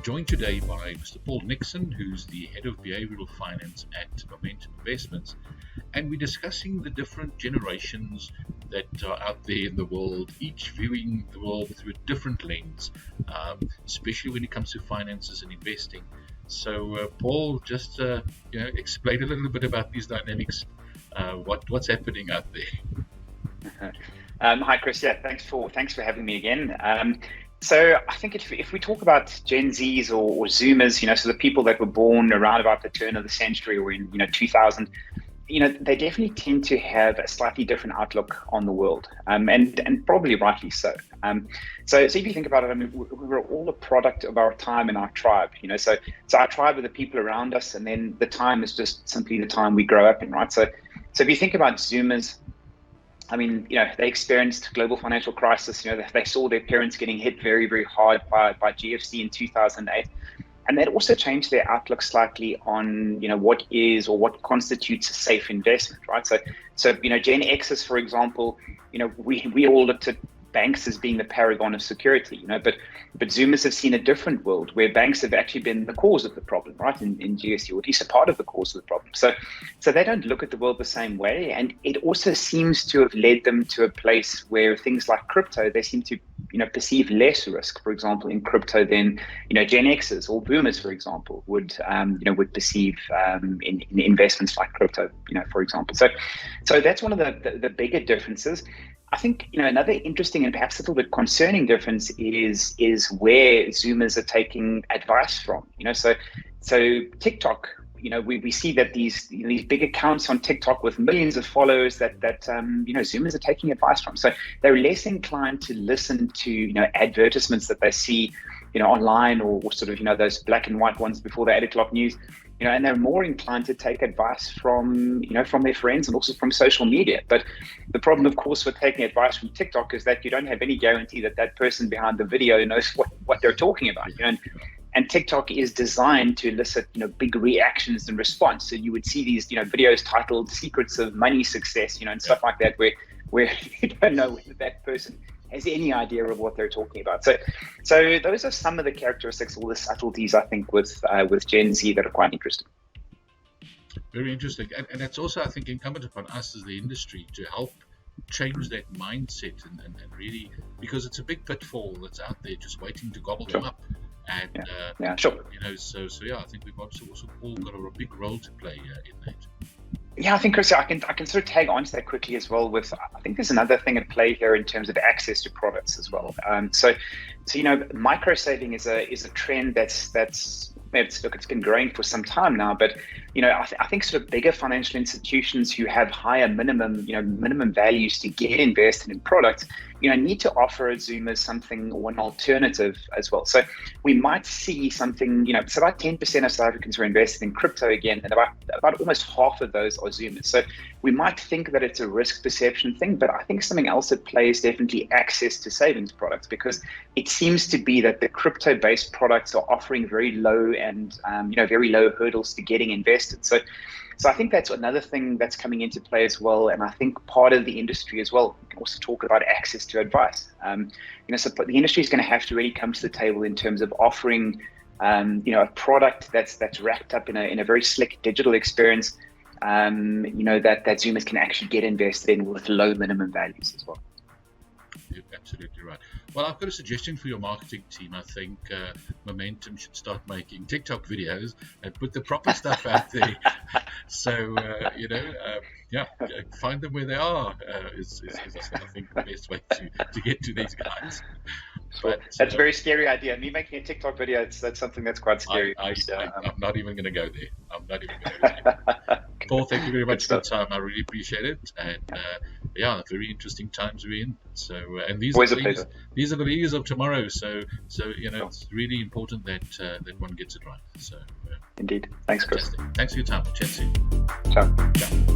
joined today by Mr. Paul Nixon, who's the Head of Behavioral Finance at Momentum Investments. And we're discussing the different generations that are out there in the world, each viewing the world through a different lens, especially when it comes to finances and investing. So, Paul, just explain a little bit about these dynamics. What's happening out there? Hi, Chris. Yeah, thanks for having me again. So I think if we talk about Gen Zs or Zoomers, so the people that were born around about the turn of the century or in 2000, they definitely tend to have a slightly different outlook on the world, and probably rightly so. So if you think about it, I mean, we're all a product of our time and our tribe. So our tribe are the people around us, and then the time is just simply the time we grow up in, right? So if you think about Zoomers, I mean, they experienced global financial crisis. They saw their parents getting hit very, very hard by GFC in 2008. And that also changed their outlook slightly on, what is or what constitutes a safe investment, right? So Gen X's, for example, we all looked at banks as being the paragon of security, but Zoomers have seen a different world where banks have actually been the cause of the problem, right? In GFC, or at least a part of the cause of the problem. So they don't look at the world the same way. And it also seems to have led them to a place where things like crypto, they seem to, perceive less risk, for example, in crypto than, Gen X's or boomers, for example, would perceive in investments like crypto, for example. So that's one of the bigger differences. I think another interesting and perhaps a little bit concerning difference is where Zoomers are taking advice from. So TikTok, we see that these big accounts on TikTok with millions of followers that Zoomers are taking advice from. So they're less inclined to listen to advertisements that they see online or sort of those black and white ones before the 8 o'clock news. And they're more inclined to take advice from their friends and also from social media. But the problem, of course, with taking advice from TikTok is that you don't have any guarantee that person behind the video knows what they're talking about. And TikTok is designed to elicit, big reactions and response. So you would see these, videos titled "Secrets of Money Success," and stuff like that, where you don't know whether that person has any idea of what they're talking about. So those are some of the characteristics, all the subtleties, I think, with Gen Z that are quite interesting. Very interesting. And it's also, I think, incumbent upon us as the industry to help change that mindset and really, because it's a big pitfall that's out there just waiting to gobble them up. And, sure. I think we've also all got a big role to play in that. Yeah, I think, Chris, I can sort of tag on to that quickly as well. I think there's another thing at play here in terms of access to products as well. So micro saving is a trend that's it's been growing for some time now. But I think sort of bigger financial institutions who have higher minimum values to get invested in products, need to offer Zoomers something or an alternative as well. So we might see something, so about 10% of South Africans are invested in crypto again, and about almost half of those are Zoomers. So we might think that it's a risk perception thing, but I think something else at play is definitely access to savings products, because it seems to be that the crypto-based products are offering very low and very low hurdles to getting invested. So I think that's another thing that's coming into play as well. And I think part of the industry as well, we can also talk about access to advice. So the industry is going to have to really come to the table in terms of offering, a product that's wrapped up in a very slick digital experience, that Zoomers can actually get invested in with low minimum values as well. You're absolutely right. Well, I've got a suggestion for your marketing team. I think Momentum should start making TikTok videos and put the proper stuff out there. So, find them where they are is I think the best way to get to these guys. But that's a very scary idea. Me making a TikTok video, that's something that's quite scary. I'm not even going to go there. Paul, thank you very much for your time. I really appreciate it. And very interesting times we're in. So, and these are the leaders of tomorrow. So it's really important that one gets it right. So, indeed. Thanks, Chris. Fantastic. Thanks for your time. We'll chat soon. Ciao.